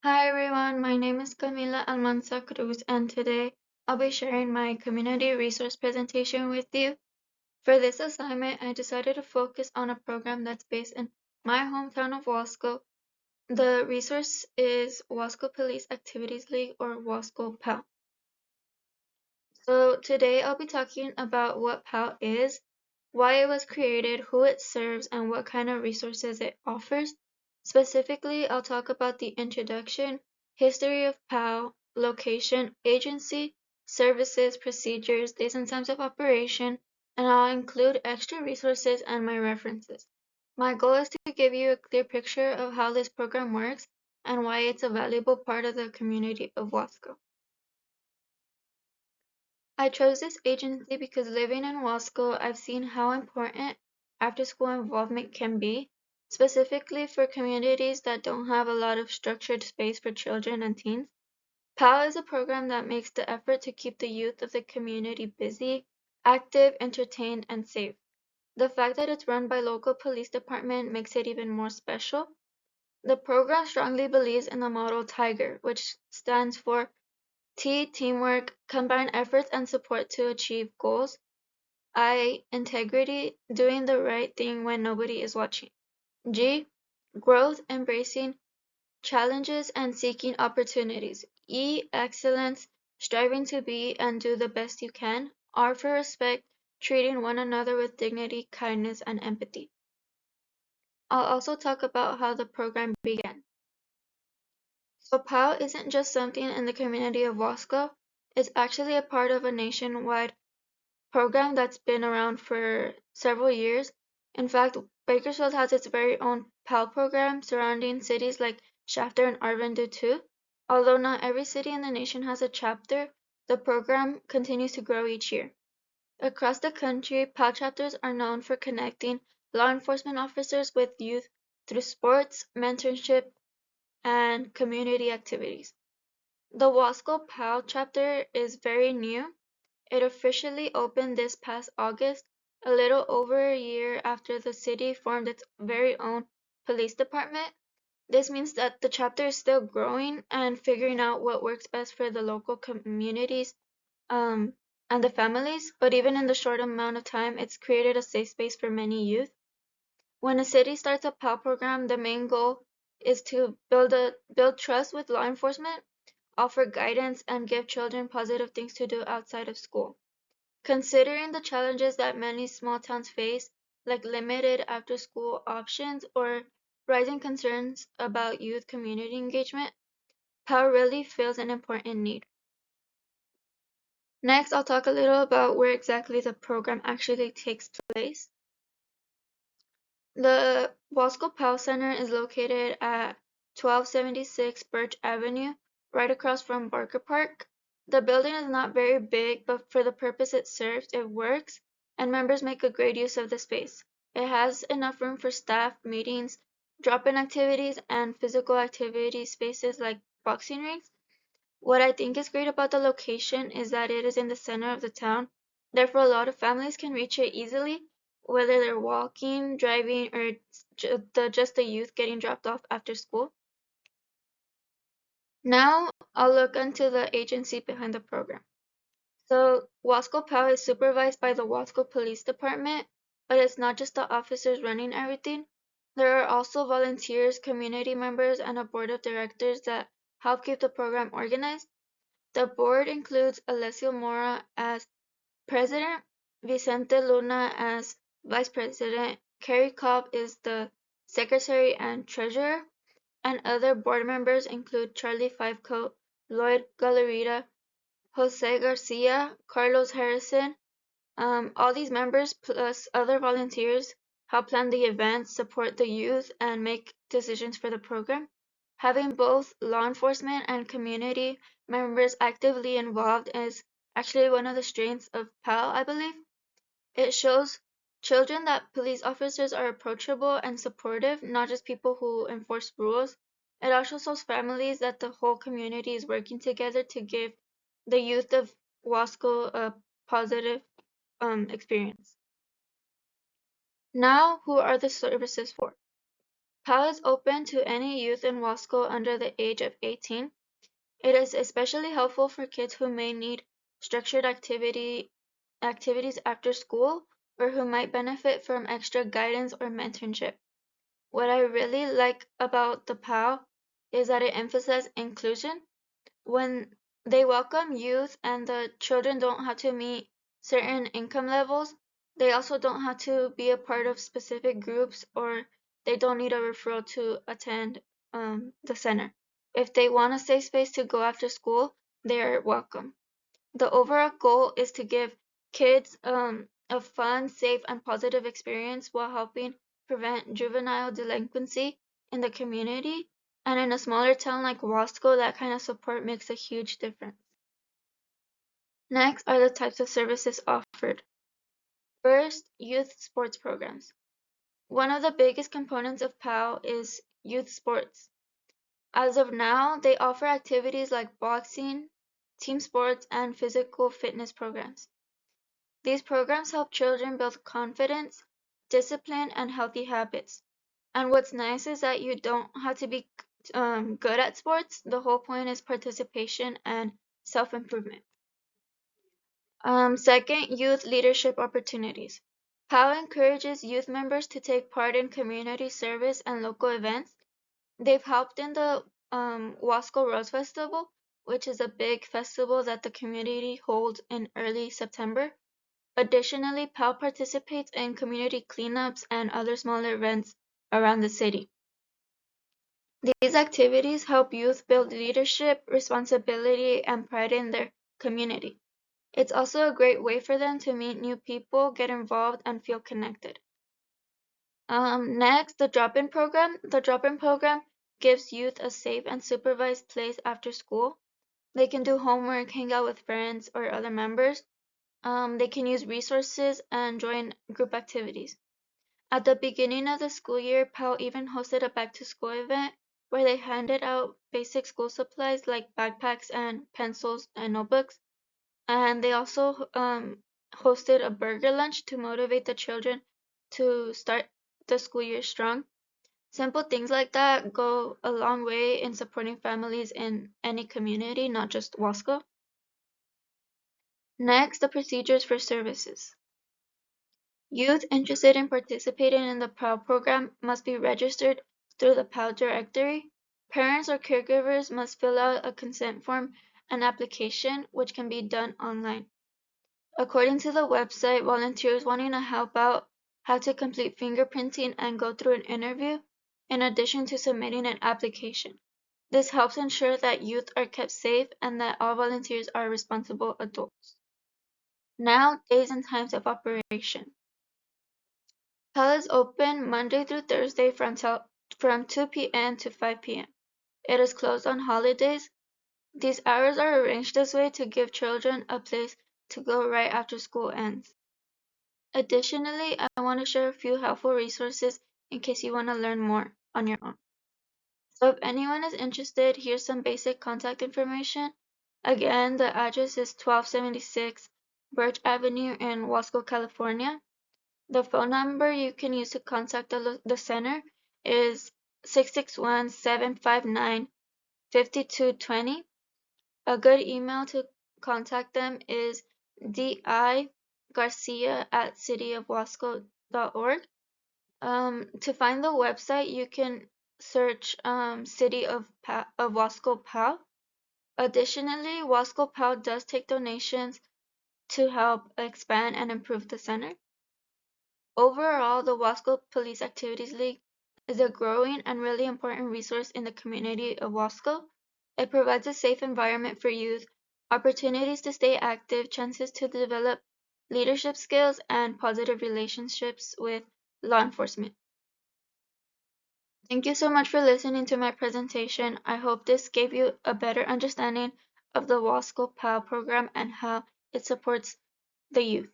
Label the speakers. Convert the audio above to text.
Speaker 1: Hi everyone, my name is Camila Almanza Cruz, and today I'll be sharing my community resource presentation with you. For this assignment, I decided to focus on a program that's based in my hometown of Wasco. The resource is Wasco Police Activities League, or Wasco PAL. So today I'll be talking about what PAL is, why it was created, who it serves, and what kind of resources it offers. Specifically, I'll talk about the introduction, history of PAL, location, agency, services, procedures, days and times of operation, and I'll include extra resources and my references. My goal is to give you a clear picture of how this program works and why it's a valuable part of the community of Wasco. I chose this agency because living in Wasco, I've seen how important after-school involvement can be, specifically for communities that don't have a lot of structured space for children and teens. PAL is a program that makes the effort to keep the youth of the community busy, active, entertained, and safe. The fact that it's run by local police department makes it even more special. The program strongly believes in the model TIGER, which stands for teamwork, combine efforts and support to achieve goals. Integrity, doing the right thing when nobody is watching. G, growth, embracing challenges and seeking opportunities. E, excellence, striving to be and do the best you can. R for respect, treating one another with dignity, kindness, and empathy. I'll also talk about how the program began. So POW isn't just something in the community of Wasco, it's actually a part of a nationwide program that's been around for several years. In fact, Bakersfield has its very own PAL program surrounding cities like Shafter and Arvin do too. Although not every city in the nation has a chapter, the program continues to grow each year. Across the country, PAL chapters are known for connecting law enforcement officers with youth through sports, mentorship, and community activities. The Wasco PAL chapter is very new. It officially opened this past August, a little over a year after the city formed its very own police department. This means that the chapter is still growing and figuring out what works best for the local communities um, and the families, but even in the short amount of time, it's created a safe space for many youth. When a city starts a PAL program, the main goal is to build trust with law enforcement, offer guidance, and give children positive things to do outside of school. Considering the challenges that many small towns face, like limited after-school options or rising concerns about youth community engagement, PAL really fills an important need. Next, I'll talk a little about where exactly the program actually takes place. The Wasco PAL Center is located at 1276 Birch Avenue, right across from Barker Park. The building is not very big, but for the purpose it serves, it works, and members make a great use of the space. It has enough room for staff, meetings, drop-in activities, and physical activity spaces like boxing rings. What I think is great about the location is that it is in the center of the town, therefore a lot of families can reach it easily, whether they're walking, driving, or just the youth getting dropped off after school. Now I'll look into the agency behind the program. So Wasco POW is supervised by the Wasco Police Department, but it's not just the officers running everything. There are also volunteers, community members, and a board of directors that help keep the program organized. The board includes Alessio Mora as president, Vicente Luna as vice president, Carrie Cobb is the secretary and treasurer, and other board members include Charlie Fivecoat, Lloyd Galarita, Jose Garcia, Carlos Harrison. All these members plus other volunteers help plan the events, support the youth, and make decisions for the program. Having both law enforcement and community members actively involved is actually one of the strengths of PAL, I believe. It shows children that police officers are approachable and supportive, not just people who enforce rules. It also shows families that the whole community is working together to give the youth of Wasco a positive experience. Now, who are the services for? PAL is open to any youth in Wasco under the age of 18. It is especially helpful for kids who may need structured activities after school or who might benefit from extra guidance or mentorship. What I really like about the PAL is that it emphasizes inclusion. When they welcome youth and the children don't have to meet certain income levels, they also don't have to be a part of specific groups or they don't need a referral to attend the center. If they want a safe space to go after school, they are welcome. The overall goal is to give kids a fun, safe, and positive experience while helping prevent juvenile delinquency in the community. And in a smaller town like Wasco, that kind of support makes a huge difference. Next are the types of services offered. First, youth sports programs. One of the biggest components of PAL is youth sports. As of now, they offer activities like boxing, team sports, and physical fitness programs. These programs help children build confidence, discipline, and healthy habits. And what's nice is that you don't have to be good at sports. The whole point is participation and self-improvement. Second, youth leadership opportunities. POW encourages youth members to take part in community service and local events. They've helped in the Wasco Rose Festival, which is a big festival that the community holds in early September. Additionally, PAL participates in community cleanups and other smaller events around the city. These activities help youth build leadership, responsibility, and pride in their community. It's also a great way for them to meet new people, get involved, and feel connected. Next, the drop-in program. The drop-in program gives youth a safe and supervised place after school. They can do homework, hang out with friends or other members. They can use resources and join group activities. At the beginning of the school year, PAL even hosted a back-to-school event where they handed out basic school supplies like backpacks and pencils and notebooks. And they also hosted a burger lunch to motivate the children to start the school year strong. Simple things like that go a long way in supporting families in any community, not just Wasco. Next, the procedures for services. Youth interested in participating in the PAL program must be registered through the PAL directory. Parents or caregivers must fill out a consent form and application, which can be done online. According to the website, volunteers wanting to help out have to complete fingerprinting and go through an interview, in addition to submitting an application. This helps ensure that youth are kept safe and that all volunteers are responsible adults. Now, days and times of operation. PAL is open Monday through Thursday from 2 p.m. to 5 p.m. It is closed on holidays. These hours are arranged this way to give children a place to go right after school ends. Additionally, I want to share a few helpful resources in case you want to learn more on your own. So if anyone is interested, here's some basic contact information. Again, the address is 1276 Birch Avenue in Wasco, California. The phone number you can use to contact the center is 661-759-5220. A good email to contact them is digarcia@cityofwasco.org. To find the website, you can search City of Wasco PAL. Additionally, Wasco PAL does take donations to help expand and improve the center. Overall, the Wasco Police Activities League is a growing and really important resource in the community of Wasco. It provides a safe environment for youth, opportunities to stay active, chances to develop leadership skills, and positive relationships with law enforcement. Thank you so much for listening to my presentation. I hope this gave you a better understanding of the Wasco PAL program and how it supports the youth.